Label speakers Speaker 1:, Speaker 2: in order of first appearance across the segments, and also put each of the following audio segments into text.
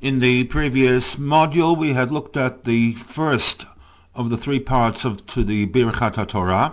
Speaker 1: In the previous module, we had looked at the first of the three parts to the Birchat HaTorah,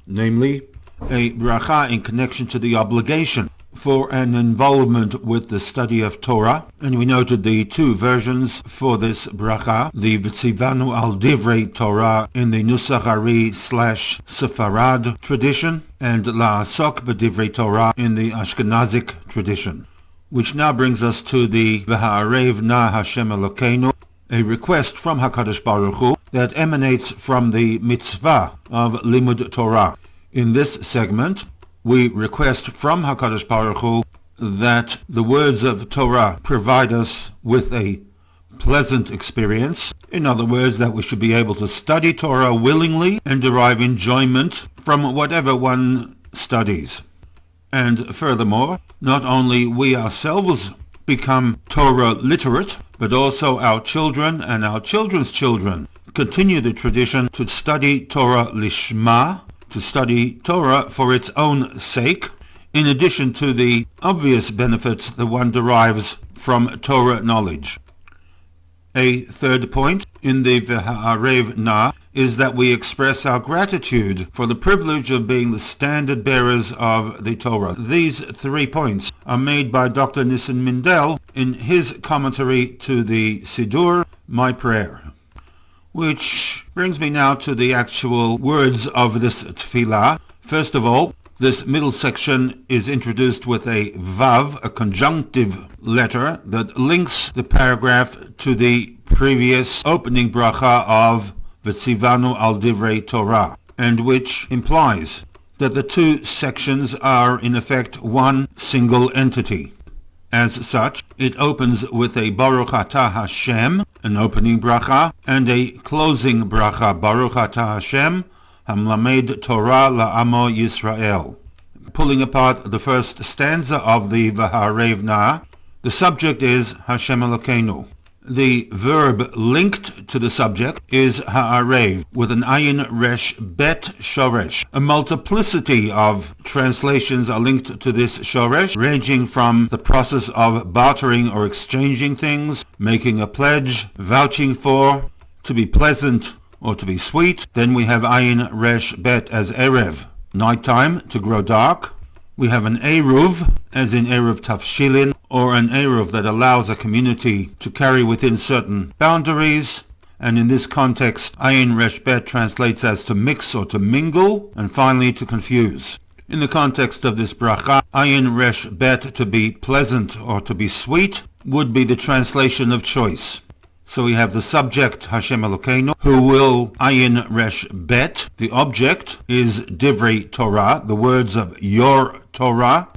Speaker 1: namely a bracha in connection to the obligation for an involvement with the study of Torah, and we noted the two versions for this bracha, the V'tzivanu al Divrei Torah in the Nusach Ari/Sefarad tradition, and La'asok b'Divrei Torah in the Ashkenazic tradition, which now brings us to the V'ha'arev na Hashem Elokeinu, a request from HaKadosh Baruch Hu that emanates from the mitzvah of Limud Torah. In this segment, we request from HaKadosh Baruch Hu that the words of Torah provide us with a pleasant experience. In other words, that we should be able to study Torah willingly and derive enjoyment from whatever one studies. And furthermore, not only we ourselves become Torah literate, but also our children and our children's children continue the tradition to study Torah lishma, to study Torah for its own sake, in addition to the obvious benefits that one derives from Torah knowledge. A third point in the V'ha'arev na is that we express our gratitude for the privilege of being the standard bearers of the Torah. These 3 points are made by Dr. Nissen Mindel in his commentary to the Siddur, My Prayer. Which brings me now to the actual words of this tefillah. First of all, this middle section is introduced with a vav, a conjunctive letter that links the paragraph to the previous opening bracha of V'tzivanu al Divrei Torah, and which implies that the two sections are in effect one single entity. As such, it opens with a Baruch Atah Hashem, an opening bracha, and a closing bracha, Baruch Atah Hashem, Hamlamed Torah La'amo Yisrael. Pulling apart the first stanza of the V'ha'arev na, the subject is Hashem Elokeinu. The verb linked to the subject is ha'arev, with an ayin resh bet shoresh. A multiplicity of translations are linked to this shoresh, ranging from the process of bartering or exchanging things, making a pledge, vouching for, to be pleasant or to be sweet. Then we have ayin resh bet as erev, nighttime, to grow dark. We have an eruv, as in eruv tafshilin, or an eruv that allows a community to carry within certain boundaries. And in this context, ayin resh bet translates as to mix or to mingle, and finally to confuse. In the context of this bracha, ayin resh bet, to be pleasant or to be sweet, would be the translation of choice. So we have the subject, Hashem Elokeinu, who will ayin resh bet. The object is Divrei Torah, the words of your Torah.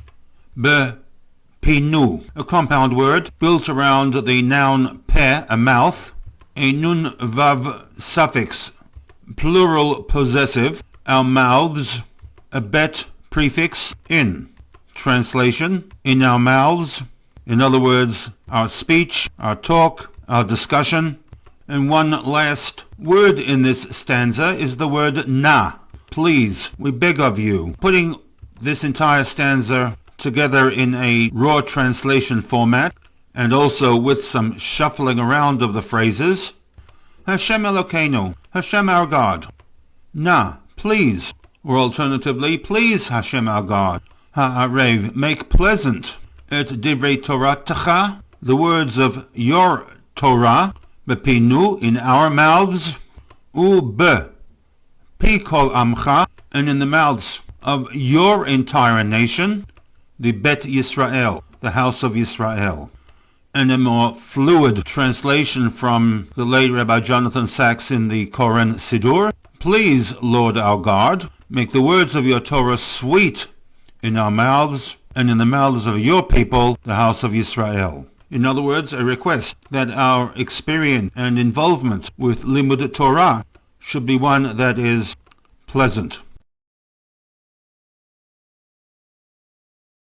Speaker 1: Pinu, a compound word built around the noun peh, a mouth, a nun vav suffix, plural possessive, our mouths, a bet prefix, in. Translation, in our mouths, in other words, our speech, our talk, our discussion. And one last word in this stanza is the word na. Please, we beg of you. Putting this entire stanza together in a raw translation format, and also with some shuffling around of the phrases. Hashem Elokeinu, Hashem our God. Na, please, or alternatively, please Hashem our God. Ha'arev, make pleasant. Et divrei Torah, the words of your Torah, bepinu, in our mouths, pi kol amcha, and in the mouths of your entire nation, the Bet Yisrael, the house of Yisrael. And a more fluid translation from the late Rabbi Jonathan Sachs in the Koren Siddur. Please, Lord our God, make the words of your Torah sweet in our mouths and in the mouths of your people, the house of Yisrael. In other words, a request that our experience and involvement with Limud Torah should be one that is pleasant.